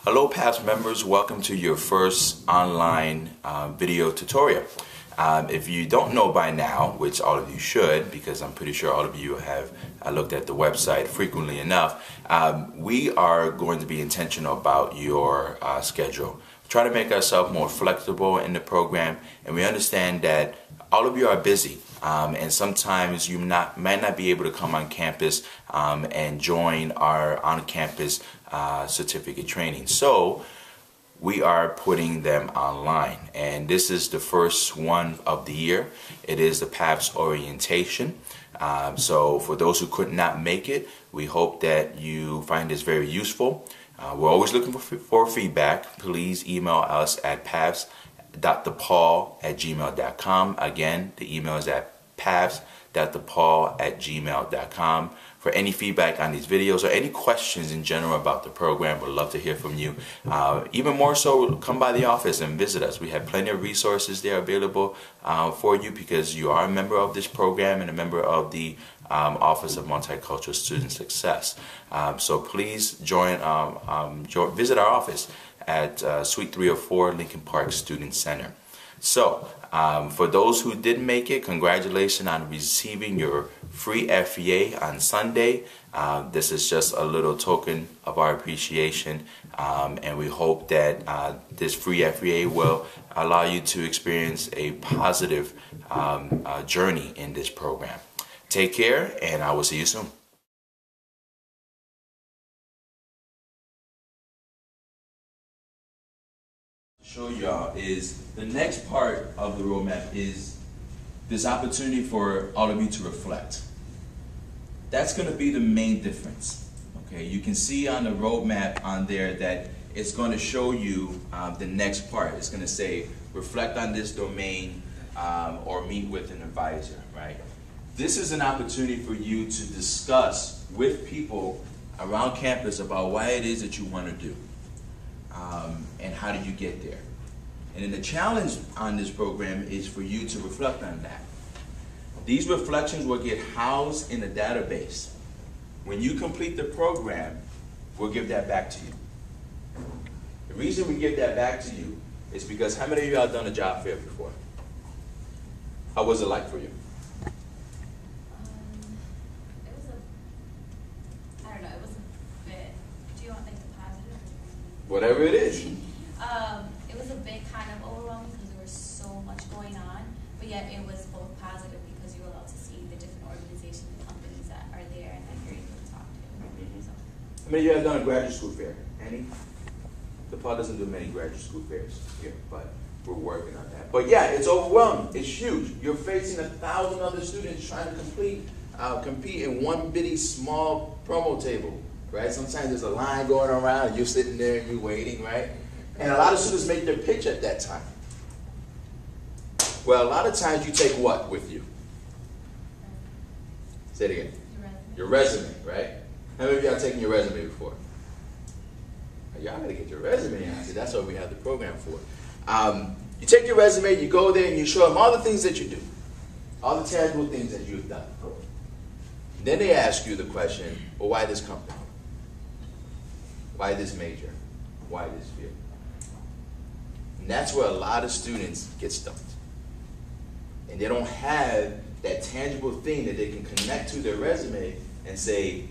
Hello P.A.T.H.S members, welcome to your first online video tutorial. If you don't know by now, which all of you should, because I'm pretty sure all of you have looked at the website frequently enough, we are going to be intentional about your schedule. Try to make ourselves more flexible in the program, and we understand that all of you are busy, and sometimes you might not be able to come on campus and join our on-campus certificate training. So we are putting them online, and this is the first one of the year. It is the P.A.T.H.S orientation. So for those who could not make it, we hope that you find this very useful. We're always looking for feedback. Please email us at paths.thepaul@gmail.com. Again, the email is at paths.thepaul@gmail.com. For any feedback on these videos or any questions in general about the program, we'd love to hear from you. Even more so, come by the office and visit us. We have plenty of resources there available for you, because you are a member of this program and a member of the Office of Multicultural Student Success. So please visit our office at Suite 304 Lincoln Park Student Center. So for those who didn't make it, congratulations on receiving your free FEA on Sunday. This is just a little token of our appreciation, and we hope that this free FEA will allow you to experience a positive journey in this program. Take care, and I will see you soon. Show y'all is the next part of the roadmap is this opportunity for all of you to reflect. That's going to be the main difference. Okay, you can see on the roadmap on there that it's going to show you the next part. It's going to say reflect on this domain or meet with an advisor, right? This is an opportunity for you to discuss with people around campus about why it is that you want to do. And how do you get there? And then the challenge on this program is for you to reflect on that. These reflections will get housed in a database. When you complete the program, we'll give that back to you. The reason we give that back to you is because how many of you have done a job fair before? How was it like for you? Whatever it is. It was a bit kind of overwhelming because there was so much going on, but yet it was both positive because you were allowed to see the different organizations and companies that are there and that you're able to talk to. So. How many of you have done a graduate school fair? Any? The Paul doesn't do many graduate school fairs here, but we're working on that. But yeah, it's overwhelming. It's huge. You're facing 1,000 other students trying to compete in one bitty small promo table. Right? Sometimes there's a line going around and you're sitting there and you're waiting, right? And a lot of students make their pitch at that time. Well, a lot of times you take what with you? Say it again. Your resume, right? How many of y'all taken your resume before? Y'all gotta get your resume out. See, that's what we have the program for. You take your resume, you go there and you show them all the things that you do. All the tangible things that you've done. And then they ask you the question, well, why this company? Why this major? Why this field? And that's where a lot of students get stumped. And they don't have that tangible thing that they can connect to their resume and say,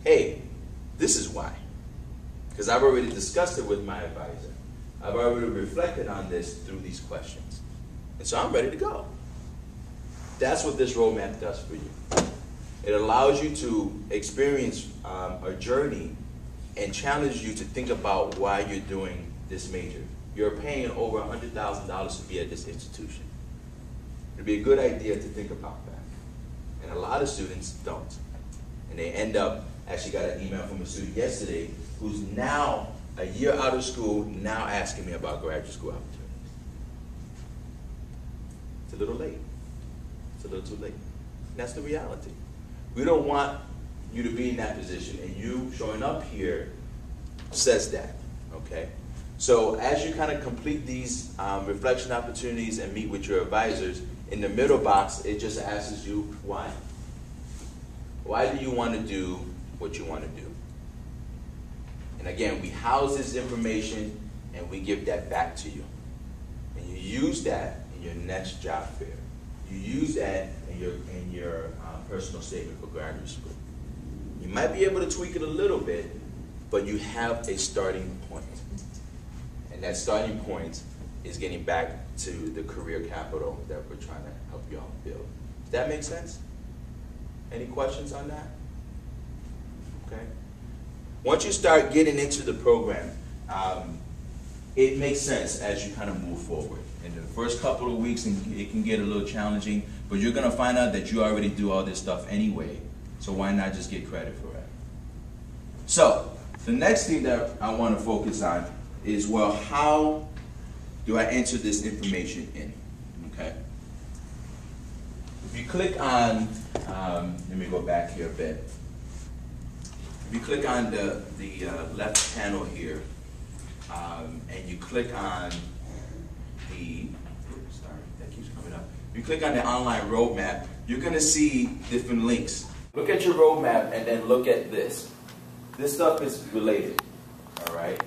hey, this is why. Because I've already discussed it with my advisor. I've already reflected on this through these questions. And so I'm ready to go. That's what this roadmap does for you. It allows you to experience a journey and challenge you to think about why you're doing this major. You're paying over $100,000 to be at this institution. It'd be a good idea to think about that. And a lot of students don't. And they end up, actually got an email from a student yesterday who's now a year out of school, now asking me about graduate school opportunities. It's a little late. It's a little too late. And that's the reality. We don't want you to be in that position, and you showing up here says that, okay? So as you kind of complete these reflection opportunities and meet with your advisors, in the middle box, it just asks you why. Why do you want to do what you want to do? And And again, we house this information and we give that back to you. And you use that in your next job fair. You use that in your personal statement for graduate school. You might be able to tweak it a little bit, but you have a starting point. And that starting point is getting back to the career capital that we're trying to help you all build. Does that make sense? Any questions on that? Okay. Once you start getting into the program, it makes sense as you kind of move forward. In the first couple of weeks, it can get a little challenging, but you're going to find out that you already do all this stuff anyway, so why not just get credit for it? So, the next thing that I want to focus on is, well, how do I enter this information in? Okay. If you click on, let me go back here a bit. If you click on the left panel here, and you click on that keeps coming up. If you click on the online roadmap, you're going to see different links. Look at your roadmap and then look at this. This stuff is related, all right?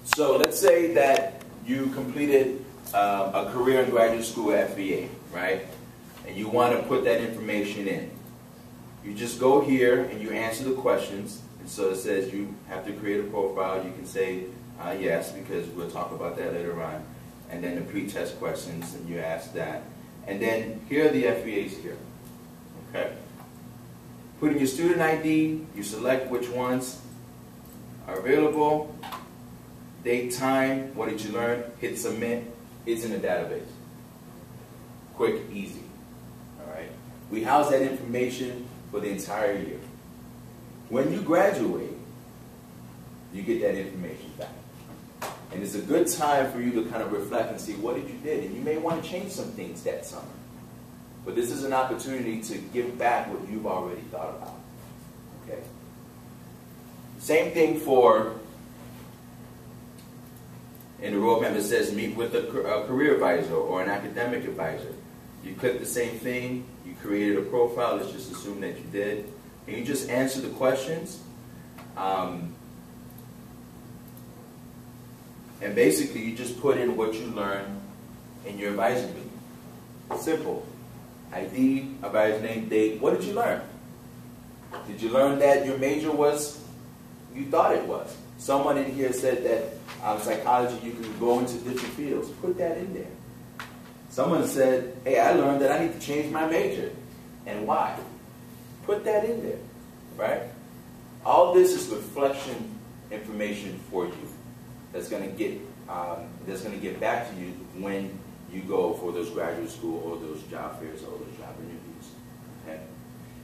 So let's say that you completed a career in graduate school at FBA, right? And you want to put that information in. You just go here and you answer the questions. And so it says you have to create a profile. You can say yes, because we'll talk about that later on. And then the pre-test questions, and you ask that. And then here are the FBAs here, okay? Put in your student ID, you select which ones are available, date, time, what did you learn, hit submit, it's in the database. Quick, easy, all right? We house that information for the entire year. When you graduate, you get that information back. And it's a good time for you to kind of reflect and see what did you did. And you may want to change some things that summer. But this is an opportunity to give back what you've already thought about. Okay? Same thing for, in the roadmap it says meet with a career advisor or an academic advisor. You click the same thing, you created a profile, let's just assume that you did. And you just answer the questions. And basically, you just put in what you learned in your advisor meeting. Simple. ID, advisor name, date. What did you learn? Did you learn that your major was, you thought it was? Someone in here said that psychology, you can go into different fields. Put that in there. Someone said, hey, I learned that I need to change my major. And why? Put that in there, right? All this is reflection information for you. That's going to get back to you when you go for those graduate school or those job fairs or those job interviews. Okay?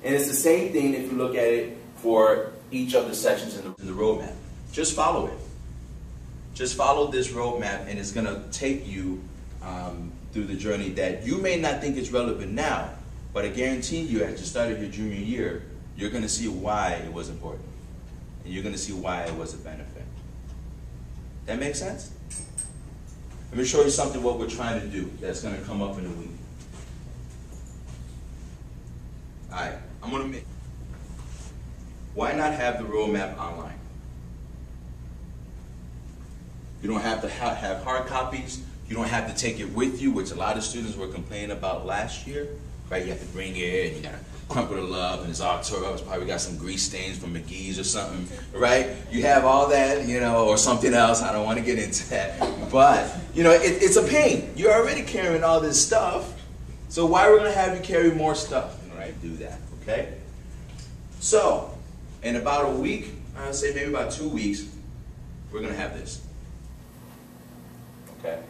And it's the same thing if you look at it for each of the sections in the roadmap. Just follow it. Just follow this roadmap, and it's going to take you through the journey that you may not think is relevant now, but I guarantee you at the start of your junior year, you're going to see why it was important. And you're going to see why it was a benefit. That makes sense? Let me show you something what we're trying to do that's going to come up in a week. Alright, I'm going to make. Why not have the roadmap online? You don't have to have hard copies. You don't have to take it with you, which a lot of students were complaining about last year. Right? You have to bring it, and you got to crumple it up, and it's all tore up. It's probably got some grease stains from McGee's or something, right? You have all that, you know, or something else. I don't want to get into that. But, you know, it's a pain. You're already carrying all this stuff. So why we're going to have you carry more stuff? All right, do that, okay? So, in about a week, I'd say maybe about 2 weeks, we're going to have this. Okay?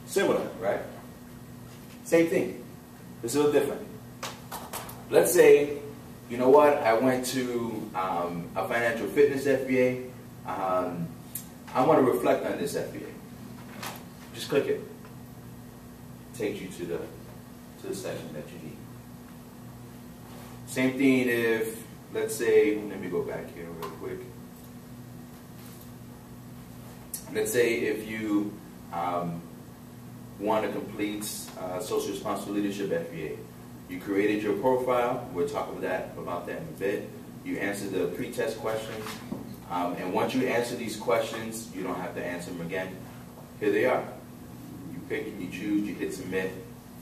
Similar, right? Same thing. It's a little different. Let's say, you know what, I went to a financial fitness FBA. I want to reflect on this FBA. Just click it. Takes you to the section that you need. Same thing if, let's say, let me go back here real quick. Let's say if you want to complete social responsible leadership FBA. You created your profile. We'll talk about that in a bit. You answer the pre-test questions. And once you answer these questions, you don't have to answer them again. Here they are. You pick and you choose, you hit submit,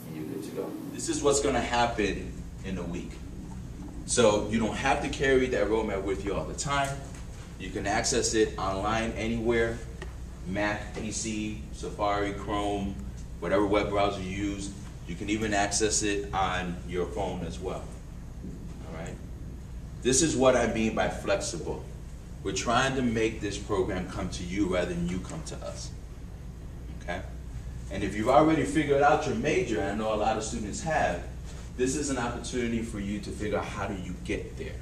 and you're good to go. This is what's going to happen in a week. So you don't have to carry that roadmap with you all the time. You can access it online anywhere, Mac, PC, Safari, Chrome, whatever web browser you use. You can even access it on your phone as well. All right? This is what I mean by flexible. We're trying to make this program come to you rather than you come to us. Okay? And if you've already figured out your major, and I know a lot of students have, this is an opportunity for you to figure out how do you get there.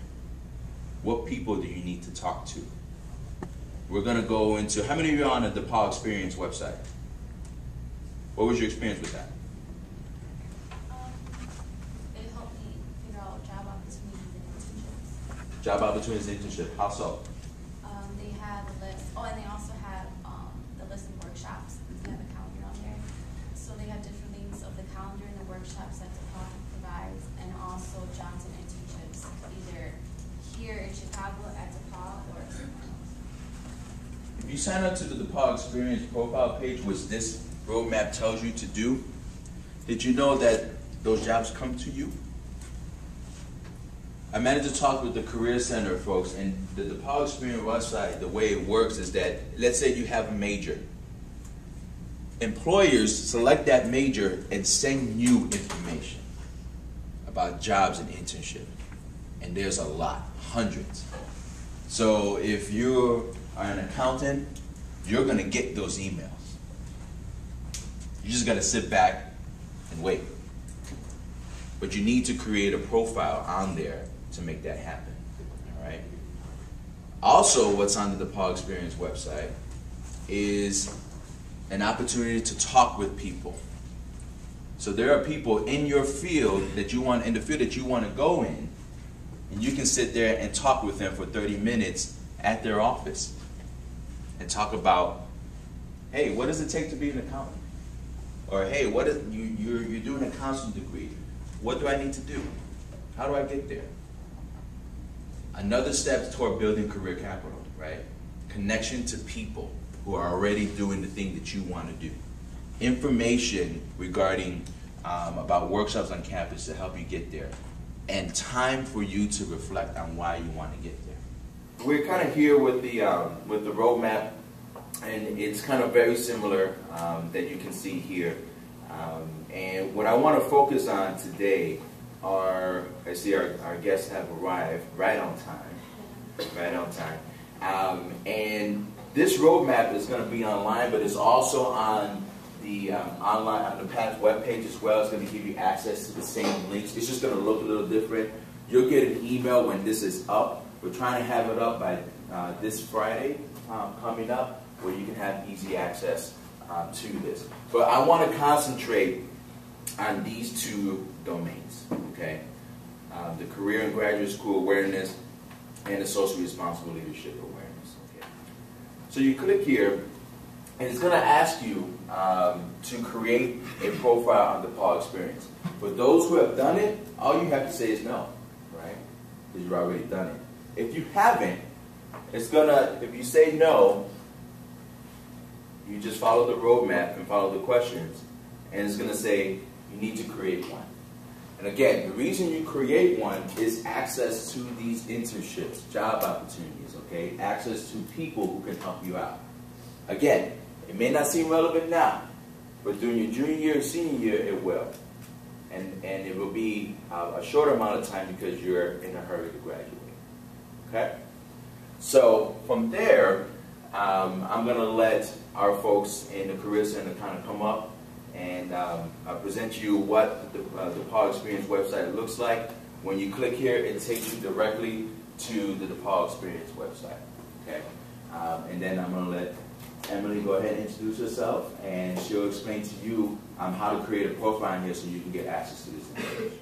What people do you need to talk to? We're going to go into, how many of you are on the DePaul Experience website? What was your experience with that? It helped me figure out job opportunities and internships. Job opportunities and internship. How so? They have a list. Oh, and they also have the list of workshops. They have a calendar on there. So they have different links of the calendar and the workshops that DePaul provides, and also jobs and internships, either here in Chicago at DePaul or somewhere else. If you sign up to the DePaul Experience profile page, which this roadmap tells you to do, did you know that those jobs come to you? I managed to talk with the Career Center folks, and the DePaul Experience website, the way it works is that, let's say you have a major. Employers select that major and send you information about jobs and internship. And there's a lot, hundreds. So if you are an accountant, you're going to get those emails. You just got to sit back and wait. But you need to create a profile on there to make that happen. All right. Also, what's on the DePaul Experience website is an opportunity to talk with people. So there are people in your field that you want, in the field that you want to go in, and you can sit there and talk with them for 30 minutes at their office and talk about, hey, what does it take to be an accountant? Or hey, what is, you're doing a counseling degree. What do I need to do? How do I get there? Another step toward building career capital, right? Connection to people who are already doing the thing that you want to do. Information regarding about workshops on campus to help you get there. And time for you to reflect on why you want to get there. We're kind of here with the roadmap, and it's kind of very similar that you can see here. And what I want to focus on today are, I see our guests have arrived right on time. And this roadmap is going to be online, but it's also on the online on the P.A.T.H.S webpage as well. It's going to give you access to the same links. It's just going to look a little different. You'll get an email when this is up. We're trying to have it up by this Friday coming up, where you can have easy access to this. But I want to concentrate on these two domains, okay? The career and graduate school awareness and the socially responsible leadership awareness, okay? So you click here, and it's going to ask you to create a profile on the DePaul Experience. For those who have done it, all you have to say is no, right? Because you've already done it. If you haven't, it's gonna, if you say no, you just follow the roadmap and follow the questions, and it's gonna say you need to create one. And again, the reason you create one is access to these internships, job opportunities, okay? Access to people who can help you out. Again, it may not seem relevant now, but during your junior year and senior year, it will. And it will be a short amount of time because you're in a hurry to graduate. Okay? So from there, I'm going to let our folks in the Career Center kind of come up and present you what the DePaul Experience website looks like. When you click here, it takes you directly to the DePaul Experience website. Okay? And then I'm going to let Emily go ahead and introduce herself, and she'll explain to you how to create a profile here so you can get access to this information.